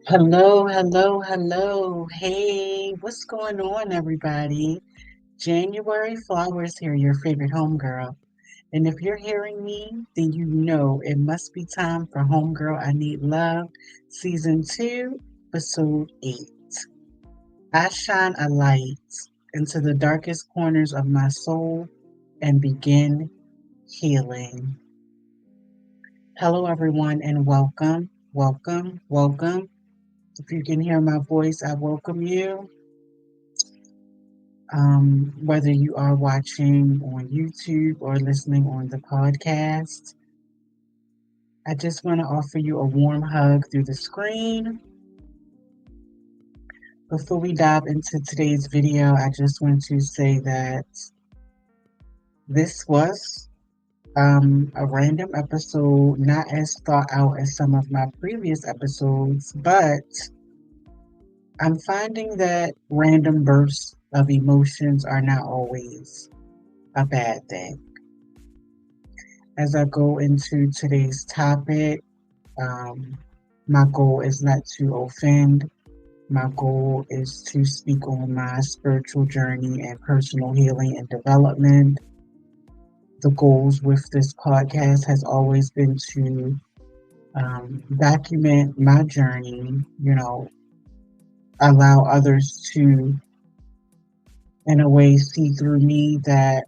Hello, hello, hello. Hey, what's going on, everybody? January Flowers here, your favorite homegirl. And if you're hearing me, then you know it must be time for Homegirl I Need Love, Season 2, Episode 8. I shine a light into the darkest corners of my soul and begin healing. Hello, everyone, and welcome, welcome, welcome. If you can hear my voice, I welcome you. Whether you are watching on YouTube or listening on the podcast, I just want to offer you a warm hug through the screen. Before we dive into today's video, I just want to say that this was a random episode, not as thought out as some of my previous episodes, but I'm finding that random bursts of emotions are not always a bad thing. As I go into today's topic, um, my goal is not to offend. My goal is to speak on my spiritual journey and personal healing and development. The goals with this podcast has always been to document my journey, allow others to, in a way, see through me that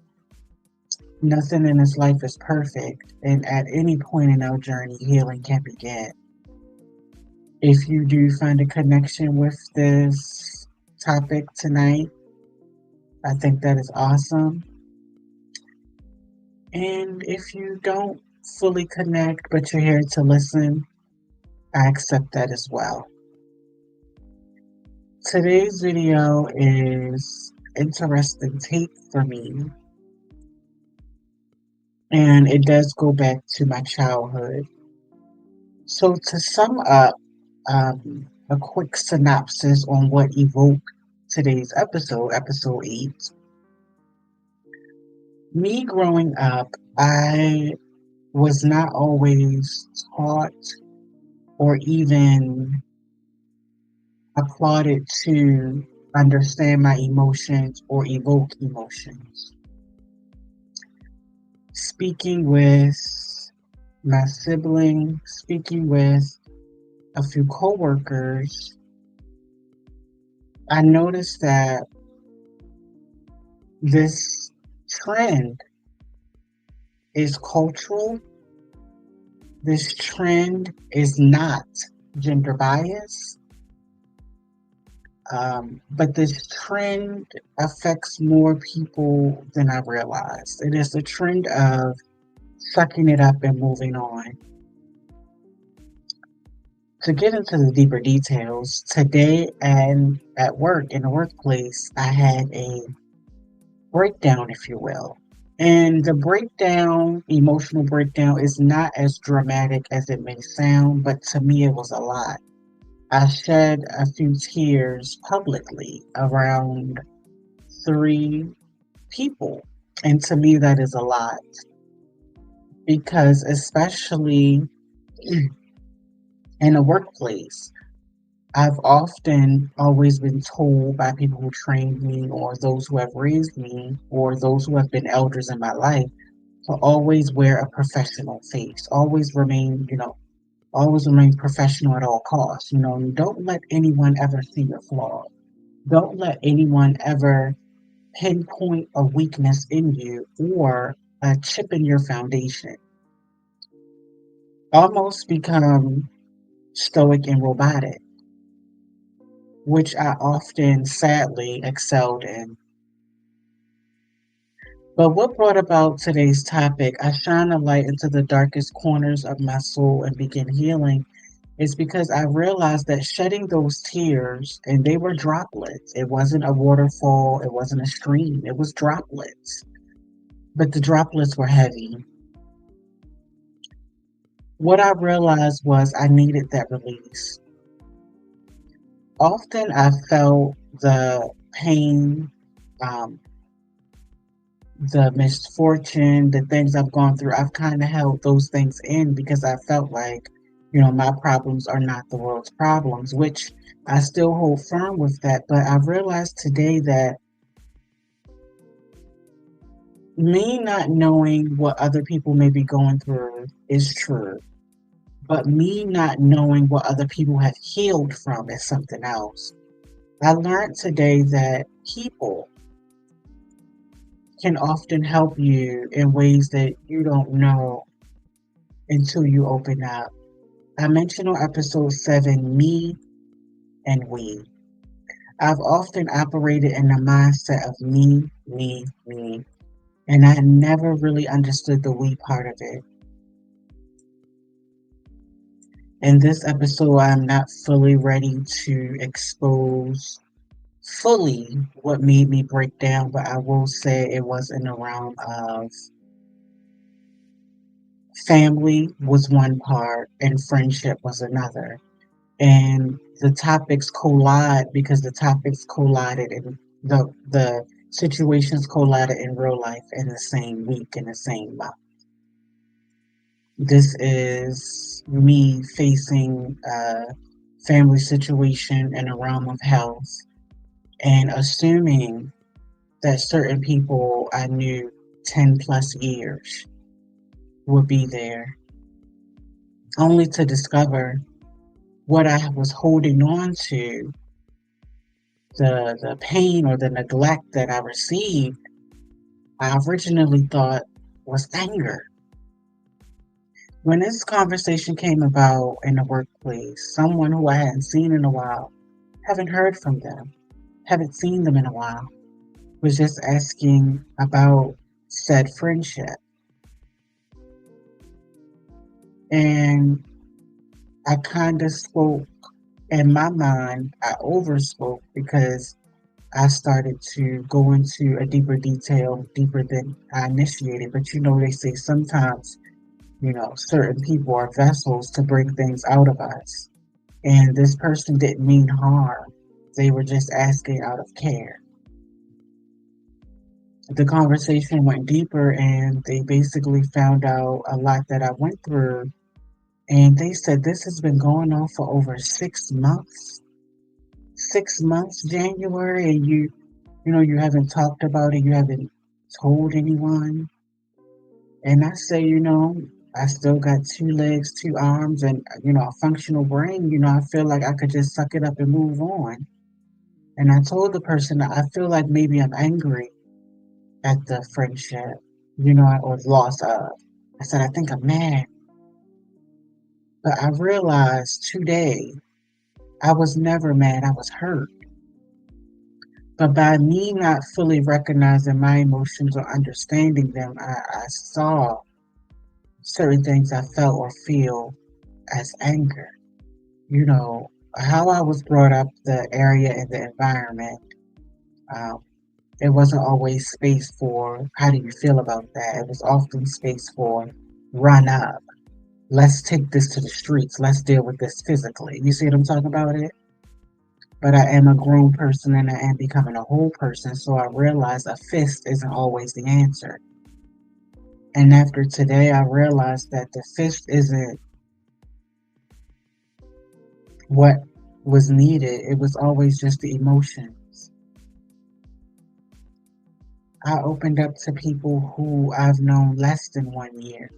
nothing in this life is perfect. And at any point in our journey, healing can begin. If you do find a connection with this topic tonight, I think that is awesome. And if you don't fully connect, but you're here to listen, I accept that as well. Today's video is interesting take for me, and it does go back to my childhood. So to sum up, a quick synopsis on what evoked today's episode, episode 8. Me growing up, I was not always taught or even applauded to understand my emotions or evoke emotions. Speaking with my siblings, speaking with a few coworkers, I noticed that this trend is cultural. This trend is not gender biased, but this trend affects more people than I realized. It is the trend of sucking it up and moving on. To get into the deeper details, today and at work, in the workplace, I had a breakdown, if you will. And the breakdown, emotional breakdown, is not as dramatic as it may sound, but to me, it was a lot. I shed a few tears publicly around 3 people. And to me, that is a lot because, especially in a workplace, I've often always been told by people who trained me, or those who have raised me, or those who have been elders in my life, to always wear a professional face, always remain professional at all costs. Don't let anyone ever see your flaws. Don't let anyone ever pinpoint a weakness in you or a chip in your foundation. Almost become stoic and robotic, which I often sadly excelled in. But what brought about today's topic, I shine a light into the darkest corners of my soul and begin healing, is because I realized that shedding those tears, and they were droplets, it wasn't a waterfall, it wasn't a stream, it was droplets. But the droplets were heavy. What I realized was I needed that release. Often I felt the pain, um, the misfortune, the things I've gone through. I've kind of held those things in because I felt like My problems are not the world's problems, which I still hold firm with that. But I realized today that me not knowing what other people may be going through is true. But me not knowing what other people have healed from is something else. I learned today that people can often help you in ways that you don't know until you open up. I mentioned on episode 7, me and we. I've often operated in the mindset of me, me, me, and I never really understood the we part of it. In this episode, I'm not fully ready to expose fully what made me break down, but I will say it was in the realm of family was one part and friendship was another. And the topics collide because the topics collided in the situations collided in real life in the same week, in the same month. This is me facing a family situation in the realm of health and assuming that certain people I knew 10 plus years would be there, only to discover what I was holding on to, the pain or the neglect that I received, I originally thought was anger. When this conversation came about in the workplace, someone who I hadn't seen in a while, haven't heard from them, haven't seen them in a while, was just asking about said friendship. And I kind of spoke in my mind, I overspoke because I started to go into a deeper detail, deeper than I initiated. But they say sometimes, certain people are vessels to bring things out of us. And this person didn't mean harm, they were just asking out of care. The conversation went deeper, and they basically found out a lot that I went through. And they said this has been going on for over 6 months. 6 months, January, and you haven't talked about it, you haven't told anyone. And I say, I still got two legs, two arms, and a functional brain. I feel like I could just suck it up and move on. And I told the person that I feel like maybe I'm angry at the friendship, or loss of. I said, I think I'm mad. But I realized today I was never mad, I was hurt. But by me not fully recognizing my emotions or understanding them, I saw certain things I felt or feel as anger. How I was brought up, the area and the environment, um, it wasn't always space for how do you feel about that. It was often space for run up. Let's take this to the streets. Let's deal with this physically. You see what I'm talking about it? But I am a grown person and I am becoming a whole person, so I realize a fist isn't always the answer. And after today, I realized that the fist isn't what was needed, it was always just the emotions. I opened up to people who I've known less than 1 year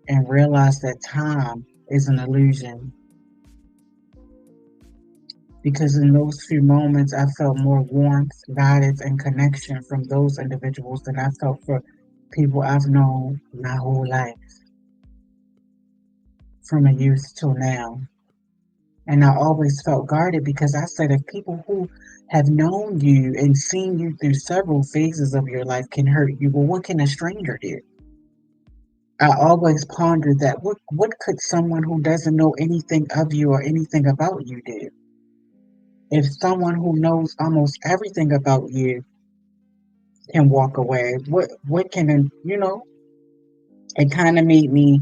and realized that time is an illusion. Because in those few moments, I felt more warmth, guidance, and connection from those individuals than I felt for people I've known my whole life, from a youth till now. And I always felt guarded because I said if people who have known you and seen you through several phases of your life can hurt you, well, what can a stranger do? I always pondered that what could someone who doesn't know anything of you or anything about you do? If someone who knows almost everything about you can walk away, what can it kind of made me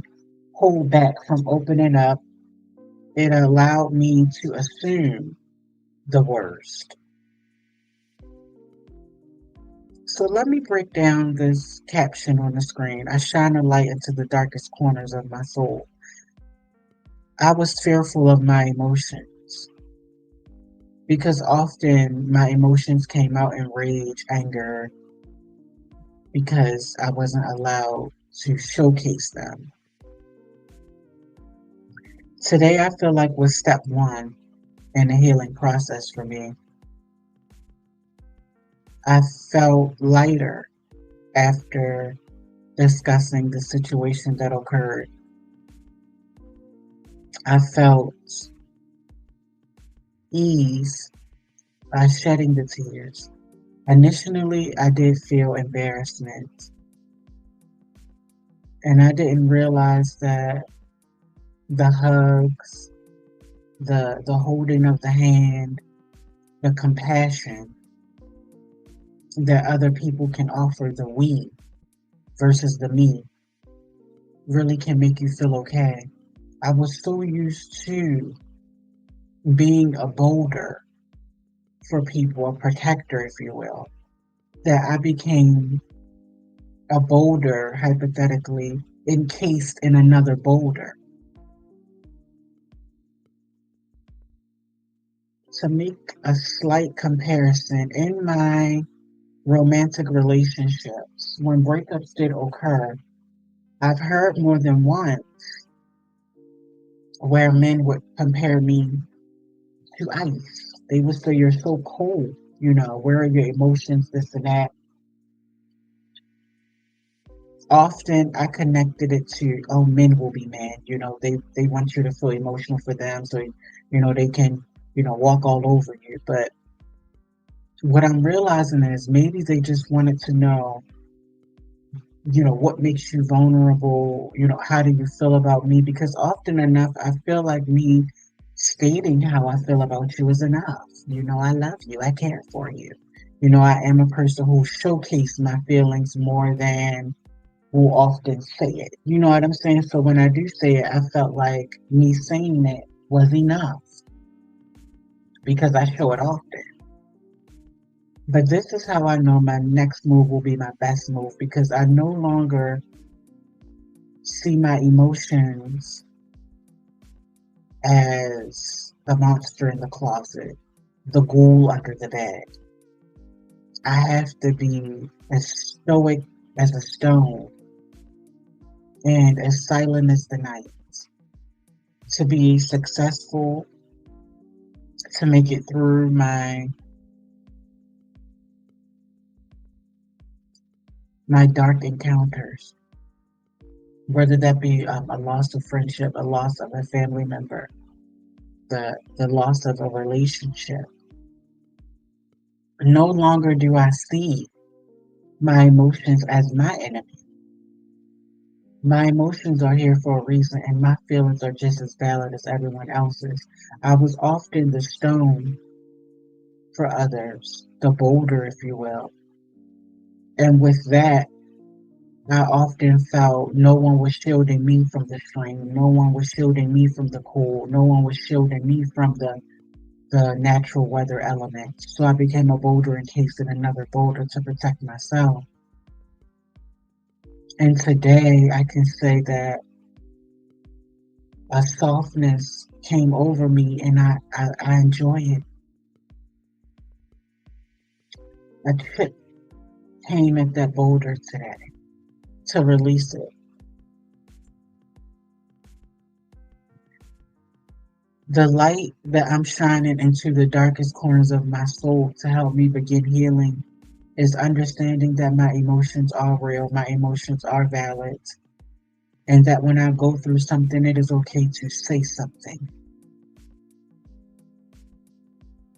hold back from opening up. It allowed me to assume the worst. So let me break down this caption on the screen. I shine a light into the darkest corners of my soul. I was fearful of my emotions because often my emotions came out in rage, anger, because I wasn't allowed to showcase them. Today, I feel like was step one in the healing process for me. I felt lighter after discussing the situation that occurred. I felt ease by shedding the tears. Initially, I did feel embarrassment, and I didn't realize that the hugs, the holding of the hand, the compassion that other people can offer the we versus the me really can make you feel okay. I was so used to being a boulder for people, a protector, if you will, that I became a boulder, hypothetically, encased in another boulder. To make a slight comparison, in my romantic relationships, when breakups did occur, I've heard more than once where men would compare me to ice. They would say, "You're so cold, where are your emotions, this and that." Often I connected it to, oh, men will be men, they want you to feel emotional for them so, they can, walk all over you. But what I'm realizing is maybe they just wanted to know, what makes you vulnerable, how do you feel about me? Because often enough, I feel like me stating how I feel about you is enough. I love you, I care for you. I am a person who showcases my feelings more than will often say it. You know what I'm saying? So when I do say it, I felt like me saying it was enough because I show it often. But this is how I know my next move will be my best move because I no longer see my emotions as the monster in the closet, the ghoul under the bed. I have to be as stoic as a stone and as silent as the night to be successful, to make it through my dark encounters, whether that be a loss of friendship, a loss of a family member, the loss of a relationship. No longer do I see my emotions as my enemy. My emotions are here for a reason, and my feelings are just as valid as everyone else's. I was often the stone for others, the boulder, if you will. And with that, I often felt no one was shielding me from the strain. No one was shielding me from the cold. No one was shielding me from the natural weather elements. So I became a boulder encased in another boulder to protect myself. And today I can say that a softness came over me and I enjoy it. A chip came at that boulder today to release it. The light that I'm shining into the darkest corners of my soul to help me begin healing is understanding that my emotions are real, my emotions are valid, and that when I go through something, it is okay to say something.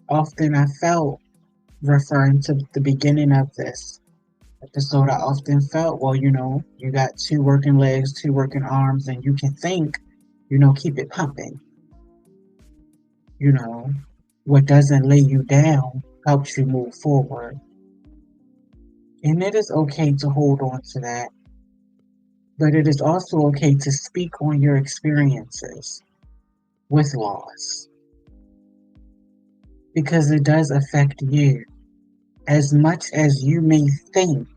Often I felt, referring to the beginning of this episode, I often felt, well, you got two working legs, two working arms, and you can think, keep it pumping. You know, what doesn't lay you down helps you move forward. And it is okay to hold on to that, but it is also okay to speak on your experiences with loss because it does affect you. As much as you may think,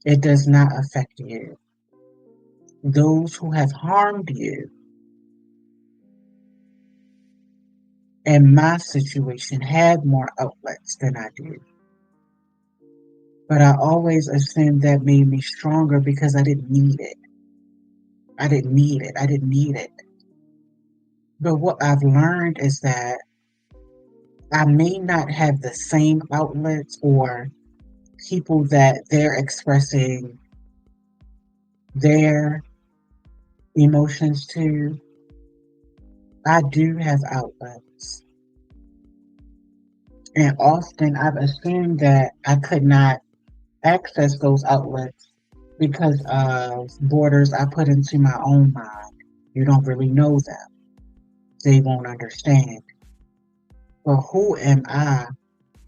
it does not affect you. Those who have harmed you and my situation had more outlets than I do. But I always assumed that made me stronger because I didn't need it. I didn't need it. I didn't need it. But what I've learned is that I may not have the same outlets or people that they're expressing their emotions to. I do have outlets. And often I've assumed that I could not access those outlets because of borders I put into my own mind. You don't really know them. They won't understand. But who am I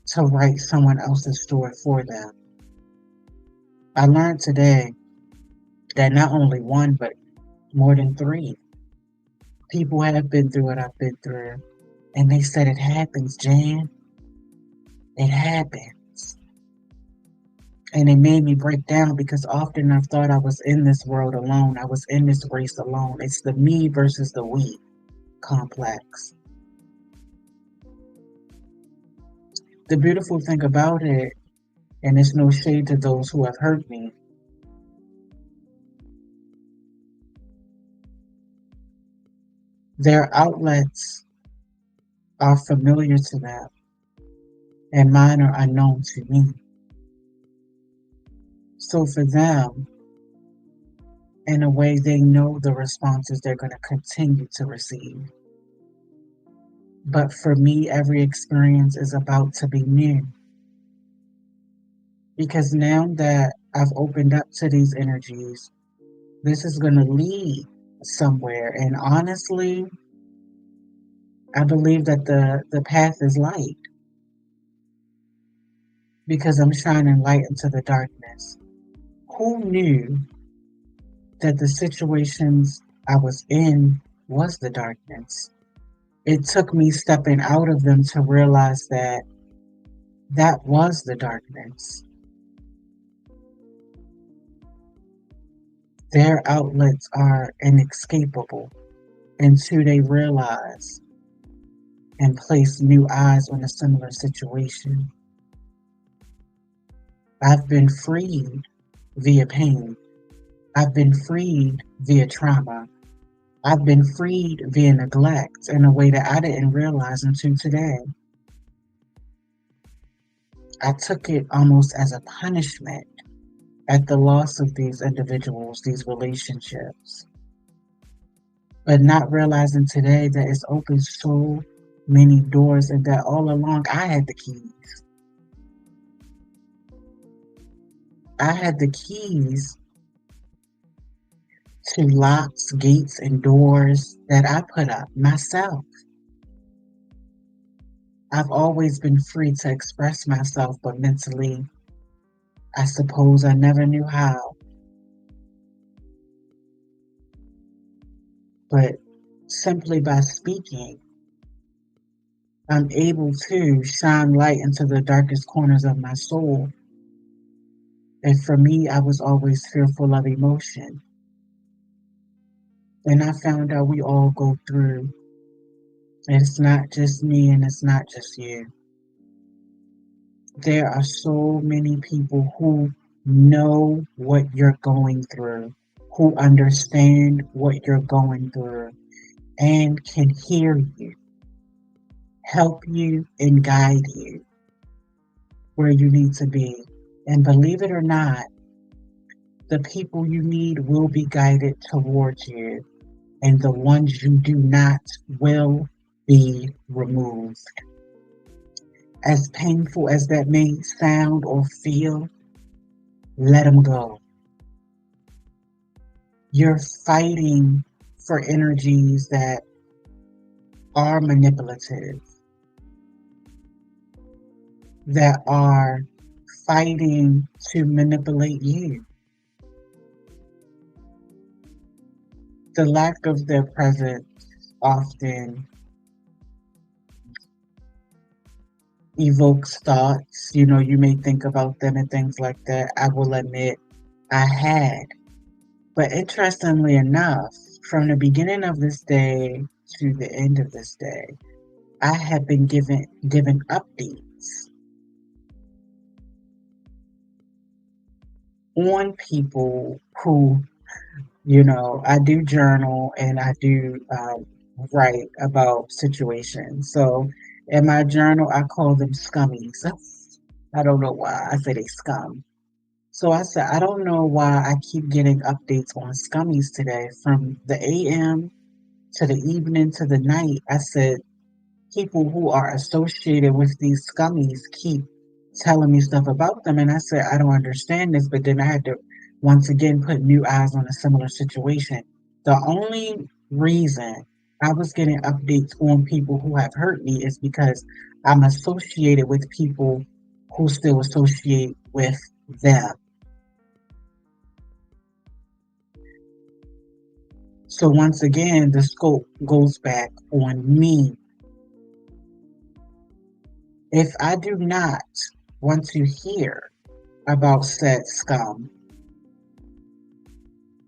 to write someone else's story for them? I learned today that not only one, but more than three people have been through what I've been through. And they said it happens, Jan. It happens. And it made me break down because often I've thought I was in this world alone. I was in this race alone. It's the me versus the we complex. The beautiful thing about it, and it's no shade to those who have hurt me, their outlets are familiar to them, and mine are unknown to me. So for them, in a way, they know the responses they're going to continue to receive. But for me, every experience is about to be new. Because now that I've opened up to these energies, this is going to lead somewhere. And honestly, I believe that the path is light because I'm shining light into the darkness. Who knew that the situations I was in was the darkness? It took me stepping out of them to realize that that was the darkness. Their outlets are inescapable until they realize and place new eyes on a similar situation. I've been freed via pain. I've been freed via trauma. I've been freed via neglect in a way that I didn't realize until today. I took it almost as a punishment at the loss of these individuals, these relationships, but not realizing today that it's opened so many doors and that all along I had the keys. I had the keys to locks, gates, and doors that I put up myself. I've always been free to express myself, but mentally, I suppose I never knew how. But simply by speaking, I'm able to shine light into the darkest corners of my soul. And for me, I was always fearful of emotion. And I found out we all go through. It's not just me and it's not just you. There are so many people who know what you're going through, who understand what you're going through, and can hear you, help you, and guide you where you need to be. And believe it or not, the people you need will be guided towards you, and the ones you do not will be removed. As painful as that may sound or feel, let them go. You're fighting for energies that are manipulative, that are fighting to manipulate you. The lack of their presence often evokes thoughts. You know, you may think about them and things like that. I will admit I had. But interestingly enough, from the beginning of this day to the end of this day, I have been given updates on people who, I do journal and I do write about situations. So in my journal, I call them scummies. I don't know why I say they scum. So I said, I don't know why I keep getting updates on scummies today from the AM to the evening to the night. I said, people who are associated with these scummies keep telling me stuff about them. And I said, I don't understand this. But then I had to once again put new eyes on a similar situation. The only reason I was getting updates on people who have hurt me is because I'm associated with people who still associate with them. So once again, the scope goes back on me. If I do not want to hear about said scum,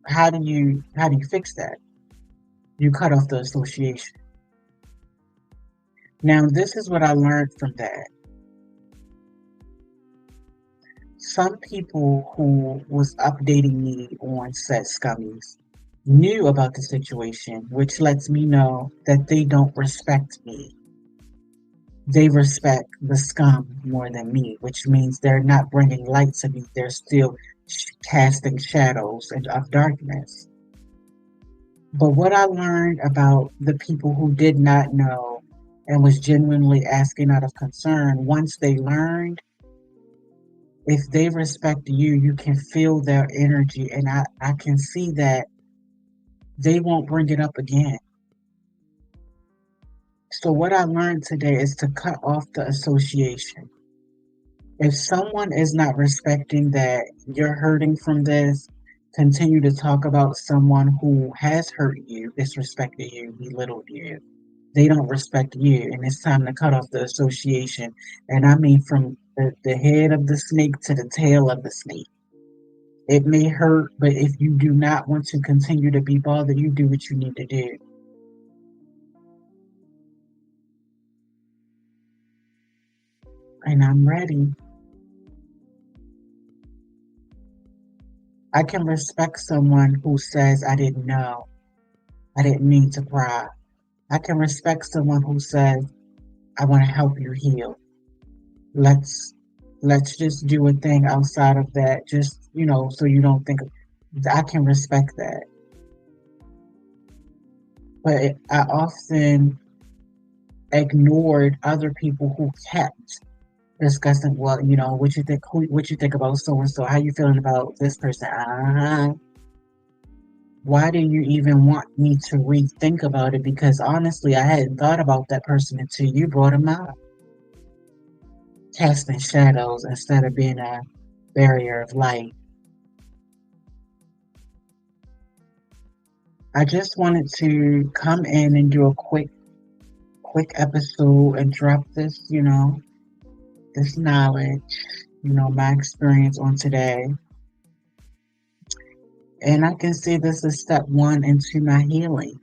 how do you fix that? You cut off the association. Now this is what I learned from that. Some people who was updating me on said scummies knew about the situation, which lets me know that they don't respect me. They respect the scum more than me, which means they're not bringing light to me. They're still casting shadows of darkness. But what I learned about the people who did not know and was genuinely asking out of concern, once they learned, if they respect you, you can feel their energy. And I can see that they won't bring it up again. So, what I learned today is to cut off the association. If someone is not respecting that you're hurting from this, continue to talk about someone who has hurt you, disrespected you, belittled you. They don't respect you, and it's time to cut off the association. And I mean from the head of the snake to the tail of the snake. It may hurt, but if you do not want to continue to be bothered, you do what you need to do. And I'm ready. I can respect someone who says, I didn't know. I didn't mean to pry. I can respect someone who says, I want to help you heal. Let's let's just do a thing outside of that, just so you don't think I can respect that. But I often ignored other people who kept discussing, well, what you think about so and so, how you feeling about this person. Why do you even want me to rethink about it? Because honestly, I hadn't thought about that person until you brought him up. Casting shadows instead of being a barrier of light. I just wanted to come in and do a quick episode and drop this, this knowledge, my experience on today. And I can see this is step one into my healing.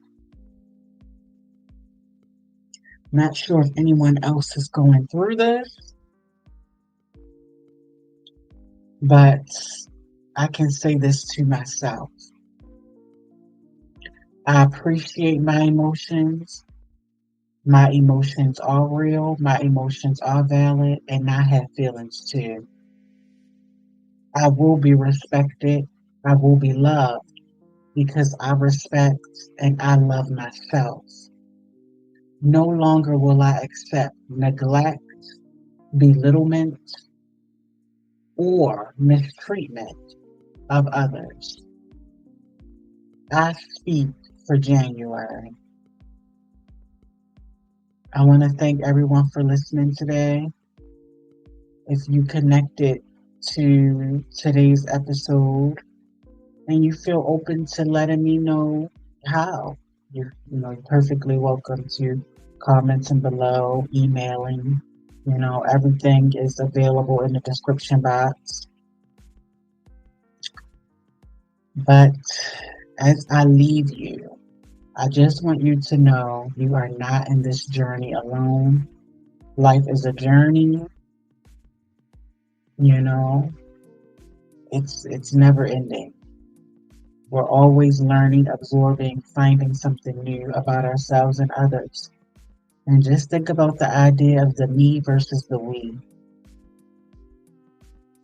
Not sure if anyone else is going through this, but I can say this to myself. I appreciate my emotions. My emotions are real. My emotions are valid. And I have feelings too. I will be respected. I will be loved because I respect and I love myself. No longer will I accept neglect, belittlement, or mistreatment of others. I speak for January. I want to thank everyone for listening today. If you connected to today's episode and you feel open to letting me know how, you're perfectly welcome to commenting below, emailing. Everything is available in the description box. But as I leave you, I just want you to know you are not in this journey alone. Life is a journey, you know, it's never ending. We're always learning, absorbing, finding something new about ourselves and others. And just think about the idea of the me versus the we.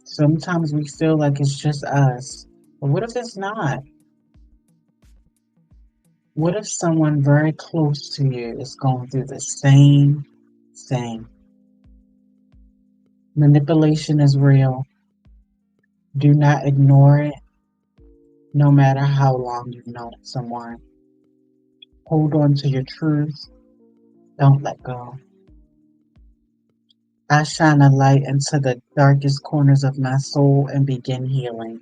Sometimes we feel like it's just us. But what if it's not? What if someone very close to you is going through the same thing? Manipulation is real. Do not ignore it, no matter how long you've known someone. Hold on to your truth. Don't let go. I shine a light into the darkest corners of my soul and begin healing.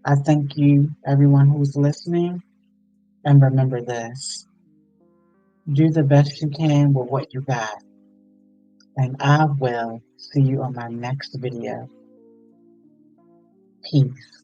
I thank you, everyone who's listening, and remember this: do the best you can with what you got, and I will see you on my next video. Peace.